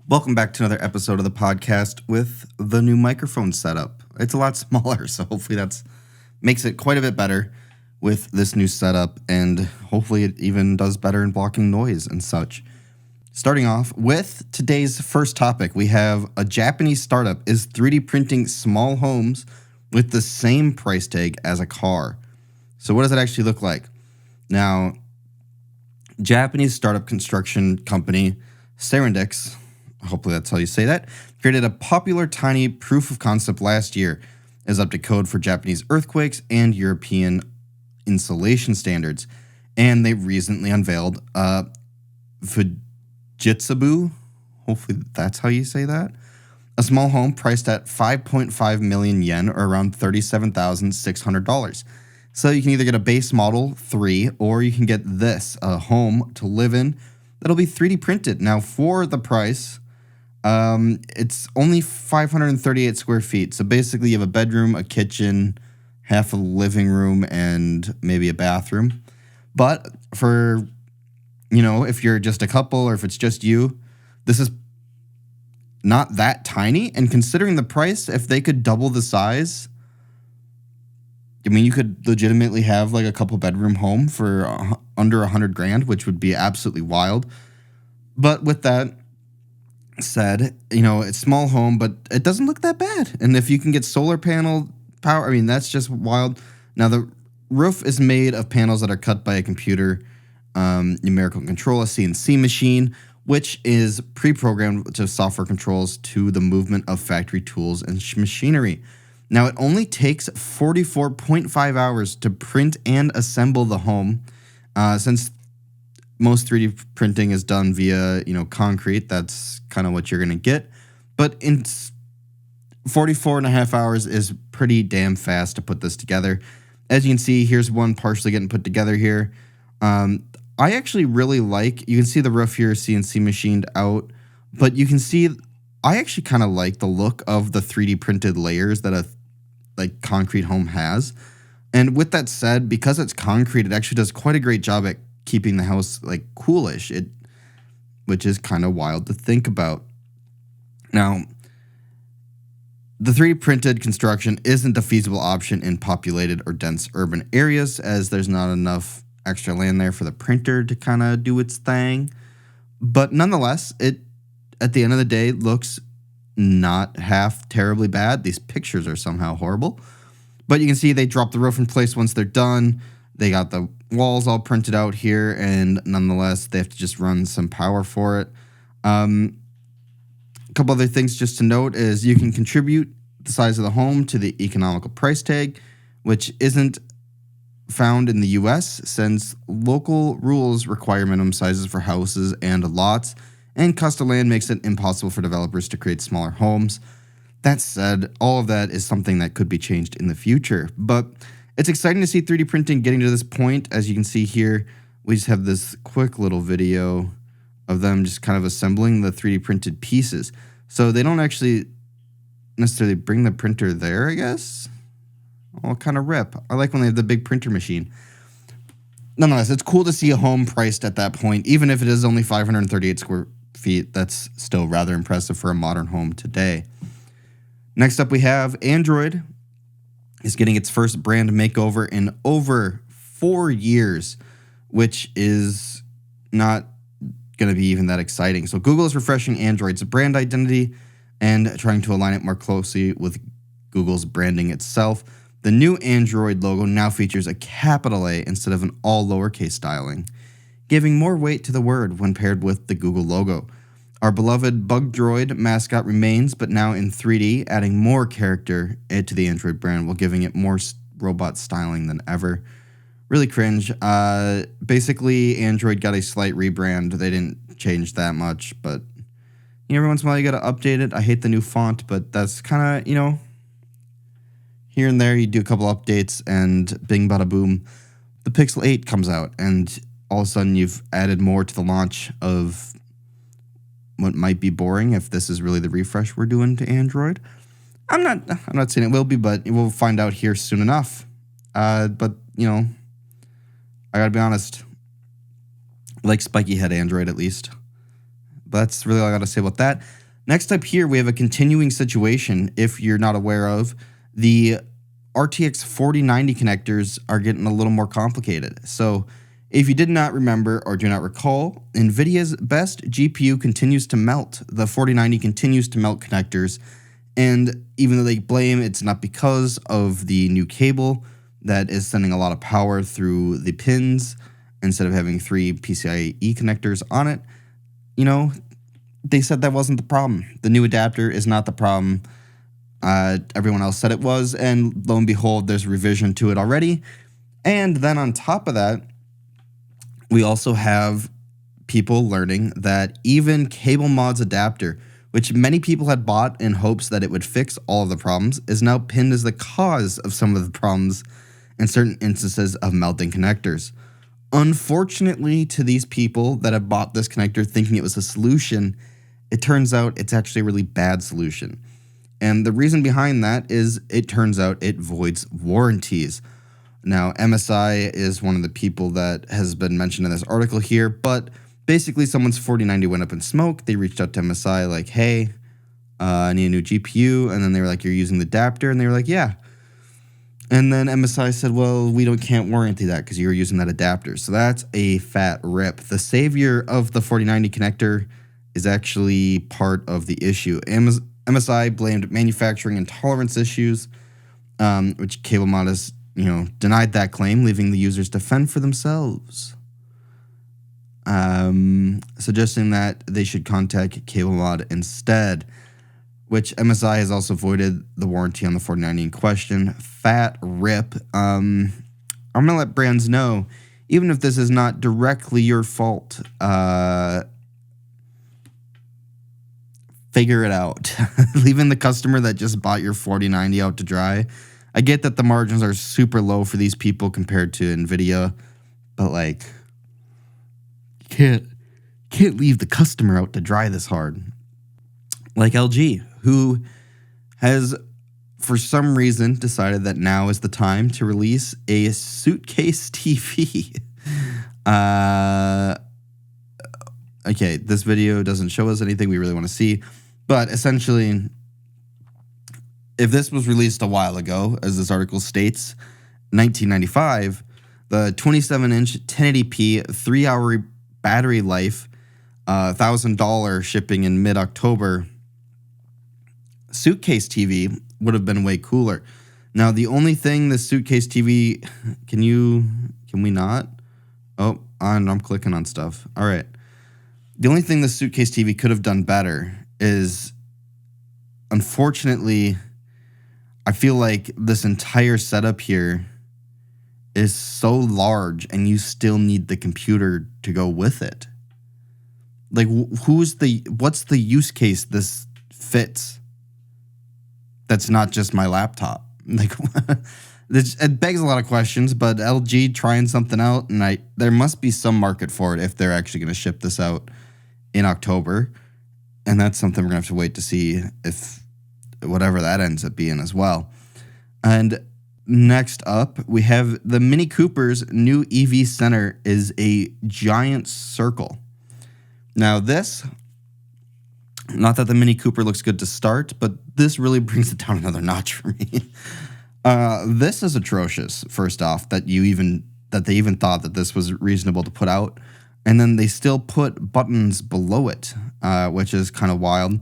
Welcome back to another episode of the podcast with the new microphone setup. It's a lot smaller, so hopefully that makes it quite a bit better with this new setup, and hopefully it even does better in blocking noise and such. Starting off with today's first topic, we have a Japanese startup is 3D printing small homes with the same price tag as a car. So what does it actually look like? Now, Japanese startup construction company Serendix, hopefully that's how you say that, created a popular tiny proof of concept last year as up to code for Japanese earthquakes and European insulation standards. And they recently unveiled Fujitsubu, hopefully that's how you say that, a small home priced at 5.5 million yen, or around $37,600. So you can either get a base model 3, or you can get this, a home to live in that'll be 3D printed. Now, for the price, it's only 538 square feet. So basically you have a bedroom, a kitchen, half a living room, and maybe a bathroom. But for, if you're just a couple or if it's just you, this is not that tiny. And considering the price, if they could double the size, I mean, you could legitimately have like a couple bedroom home for under $100,000, which would be absolutely wild. But with that said, it's small home, but it doesn't look that bad. And if you can get solar panel power, I mean, that's just wild. Now, the roof is made of panels that are cut by a computer numerical control, a CNC machine, which is pre-programmed to software controls to the movement of factory tools and machinery. Now, it only takes 44.5 hours to print and assemble the home. Since most 3D printing is done via, concrete, that's kind of what you're going to get. But in 44 and a half hours is pretty damn fast to put this together. As you can see, here's one partially getting put together here. I actually really you can see the roof here CNC machined out, but you can see I actually kind of like the look of the 3D printed layers that a concrete home has. And with that said, because it's concrete, it actually does quite a great job at keeping the house coolish, which is kind of wild to think about. Now, the 3D printed construction isn't a feasible option in populated or dense urban areas, as there's not enough extra land there for the printer to kind of do its thing. But nonetheless, it, at the end of the day, looks not half terribly bad. These pictures are somehow horrible. But you can see they drop the roof in place once they're done. They got the walls all printed out here, and nonetheless, they have to just run some power for it. A couple other things just to note is you can contribute the size of the home to the economical price tag, which isn't found in the U.S. since local rules require minimum sizes for houses and lots, and cost of land makes it impossible for developers to create smaller homes. That said, all of that is something that could be changed in the future, but it's exciting to see 3D printing getting to this point. As you can see here, we just have this quick little video of them just kind of assembling the 3D printed pieces. So they don't actually necessarily bring the printer there, I guess. Well, kind of rip. I like when they have the big printer machine. Nonetheless, it's cool to see a home priced at that point, even if it is only 538 square feet. That's still rather impressive for a modern home today. Next up, we have Android is getting its first brand makeover in over 4 years, which is not going to be even that exciting. So Google is refreshing Android's brand identity and trying to align it more closely with Google's branding itself. The new Android logo now features a capital A instead of an all lowercase styling, giving more weight to the word when paired with the Google logo. Our beloved Bug Droid mascot remains, but now in 3D, adding more character to the Android brand while giving it more robot styling than ever. Really cringe. Basically, Android got a slight rebrand. They didn't change that much, but every once in a while you got to update it. I hate the new font, but that's kind of, here and there you do a couple updates and bing bada boom, the Pixel 8 comes out, and all of a sudden you've added more to the launch of what might be boring if this is really the refresh we're doing to Android. I'm not saying it will be, but we'll find out here soon enough. But I gotta be honest, I like spiky head Android at least. But that's really all I got to say about that. Next up here, we have a continuing situation. If you're not aware of, the RTX 4090 connectors are getting a little more complicated. So if you did not remember or do not recall, NVIDIA's best GPU continues to melt. The 4090 continues to melt connectors. And even though they blame it's not because of the new cable that is sending a lot of power through the pins instead of having 3 PCIe connectors on it, you know, they said that wasn't the problem. The new adapter is not the problem. Everyone else said it was, and lo and behold, there's a revision to it already. And then on top of that, we also have people learning that even CableMod's adapter, which many people had bought in hopes that it would fix all of the problems, is now pinned as the cause of some of the problems in certain instances of melting connectors. Unfortunately, to these people that have bought this connector thinking it was a solution, it turns out it's actually a really bad solution. And the reason behind that is it turns out it voids warranties. Now, MSI is one of the people that has been mentioned in this article here, but basically someone's 4090 went up in smoke. They reached out to MSI like, hey, I need a new GPU. And then they were like, you're using the adapter? And they were like, yeah. And then MSI said, well, we can't warranty that because you were using that adapter. So that's a fat rip. The savior of the 4090 connector is actually part of the issue. MSI blamed manufacturing and tolerance issues, which CableMod has, denied that claim, leaving the users to fend for themselves. Suggesting that they should contact CableMod instead, which MSI has also voided the warranty on the 4090 in question. Fat rip. I'm going to let brands know, even if this is not directly your fault, figure it out. Leaving the customer that just bought your 4090 out to dry. I get that the margins are super low for these people compared to NVIDIA, but like, can't leave the customer out to dry this hard. Like LG, who has, for some reason, decided that now is the time to release a suitcase TV. Okay, this video doesn't show us anything we really want to see, but essentially, if this was released a while ago, as this article states, 1995, the 27-inch 1080p 3-hour battery life, $1,000 shipping in mid-October suitcase TV would have been way cooler. Now, the only thing the suitcase TV, can we not? Oh, I'm clicking on stuff. All right. The only thing the suitcase TV could have done better is, unfortunately, I feel like this entire setup here is so large and you still need the computer to go with it. Like, what's the use case this fits that's not just my laptop? Like, it begs a lot of questions, but LG trying something out, and there must be some market for it if they're actually going to ship this out in October. And that's something we're going to have to wait to see if whatever that ends up being as well. And next up, we have the Mini Cooper's new EV center is a giant circle. Now this, not that the Mini Cooper looks good to start, but this really brings it down another notch for me. This is atrocious, first off, that they even thought that this was reasonable to put out. And then they still put buttons below it, which is kind of wild.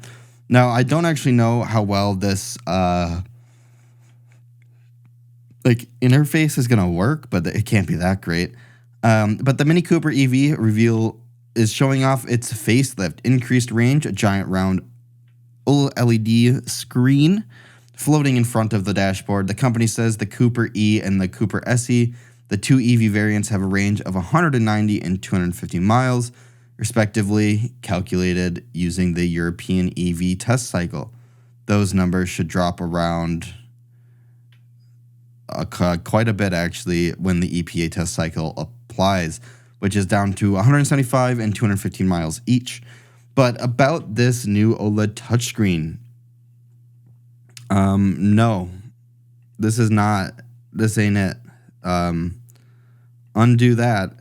Now, I don't actually know how well this interface is going to work, but it can't be that great. But the Mini Cooper EV reveal is showing off its facelift, increased range, a giant round OLED screen floating in front of the dashboard. The company says the Cooper E and the Cooper SE, the two EV variants, have a range of 190 and 250 miles, respectively, calculated using the European EV test cycle. Those numbers should drop around quite a bit, actually, when the EPA test cycle applies, which is down to 175 and 215 miles each. But about this new OLED touchscreen, no, this ain't it. Undo that.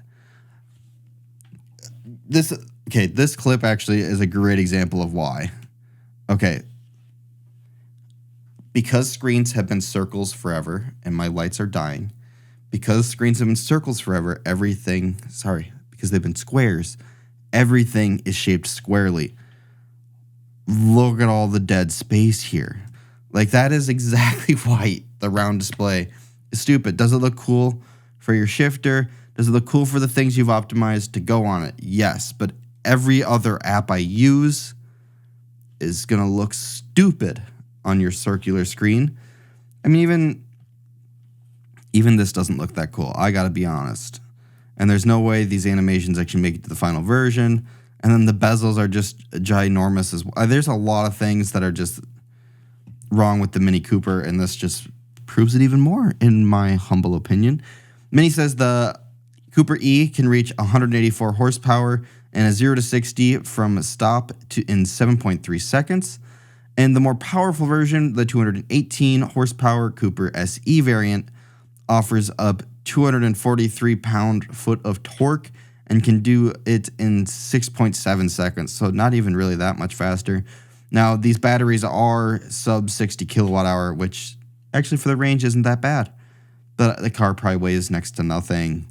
This Okay, this clip actually is a great example of why. Okay. Because screens have been circles forever and my lights are dying, because screens have been circles forever, because they've been squares, everything is shaped squarely. Look at all the dead space here. Like, that is exactly why the round display is stupid. Does it look cool for your shifter? Does it look cool for the things you've optimized to go on it? Yes, but every other app I use is going to look stupid on your circular screen. I mean, even this doesn't look that cool. I got to be honest. And there's no way these animations actually make it to the final version. And then the bezels are just ginormous as well. There's a lot of things that are just wrong with the Mini Cooper, and this just proves it even more, in my humble opinion. Mini says the Cooper E can reach 184 horsepower and a 0 to 60 from stop to in 7.3 seconds. And the more powerful version, the 218 horsepower Cooper SE variant, offers up 243 pound-foot of torque and can do it in 6.7 seconds, so not even really that much faster. Now, these batteries are sub 60 kilowatt hour, which actually for the range isn't that bad. The car probably weighs next to nothing.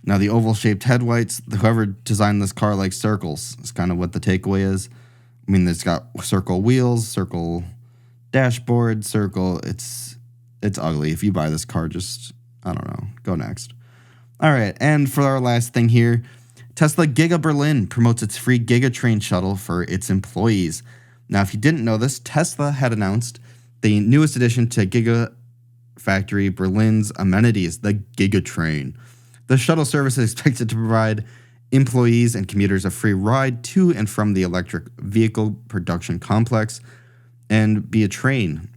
Now, the oval-shaped headlights, whoever designed this car likes circles. That's kind of what the takeaway is. I mean, it's got circle wheels, circle dashboard, circle. It's ugly. If you buy this car, just, I don't know, go next. All right, and for our last thing here, Tesla Giga Berlin promotes its free Giga Train shuttle for its employees. Now, if you didn't know this, Tesla had announced the newest addition to Giga Factory Berlin's amenities, the Giga Train. The shuttle service is expected to provide employees and commuters a free ride to and from the electric vehicle production complex and be a train.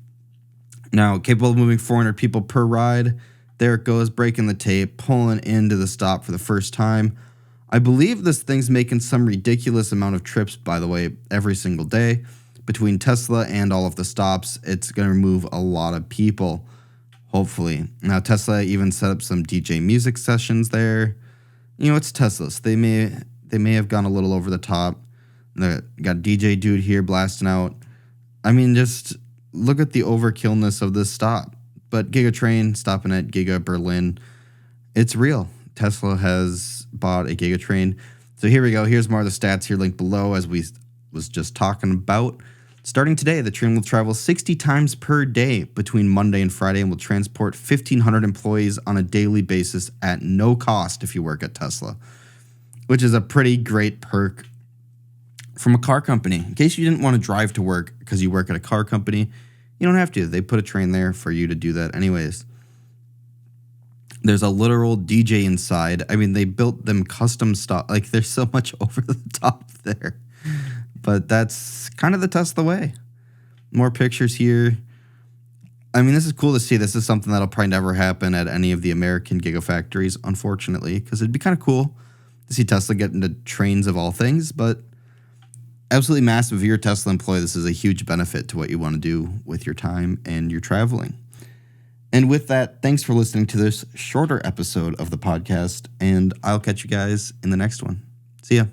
Now, capable of moving 400 people per ride. There it goes, breaking the tape, pulling into the stop for the first time. I believe this thing's making some ridiculous amount of trips, by the way, every single day. Between Tesla and all of the stops, it's going to move a lot of people, hopefully. Now, Tesla even set up some DJ music sessions there. You know, it's Tesla, so they may have gone a little over the top. They got a DJ dude here blasting out. I mean, just look at the overkillness of this stop. But Giga Train stopping at Giga Berlin, it's real. Tesla has bought a Giga Train. So here we go. Here's more of the stats here linked below, as we was just talking about. Starting today, the train will travel 60 times per day between Monday and Friday and will transport 1,500 employees on a daily basis at no cost if you work at Tesla, which is a pretty great perk from a car company. In case you didn't want to drive to work because you work at a car company, you don't have to. They put a train there for you to do that anyways. There's a literal DJ inside. I mean, they built them custom stuff. Like, there's so much over the top there. But that's kind of the Tesla way. More pictures here. I mean, this is cool to see. This is something that'll probably never happen at any of the American Gigafactories, unfortunately, because it'd be kind of cool to see Tesla get into trains of all things. But absolutely massive. If you're a Tesla employee, this is a huge benefit to what you want to do with your time and your traveling. And with that, thanks for listening to this shorter episode of the podcast, and I'll catch you guys in the next one. See ya.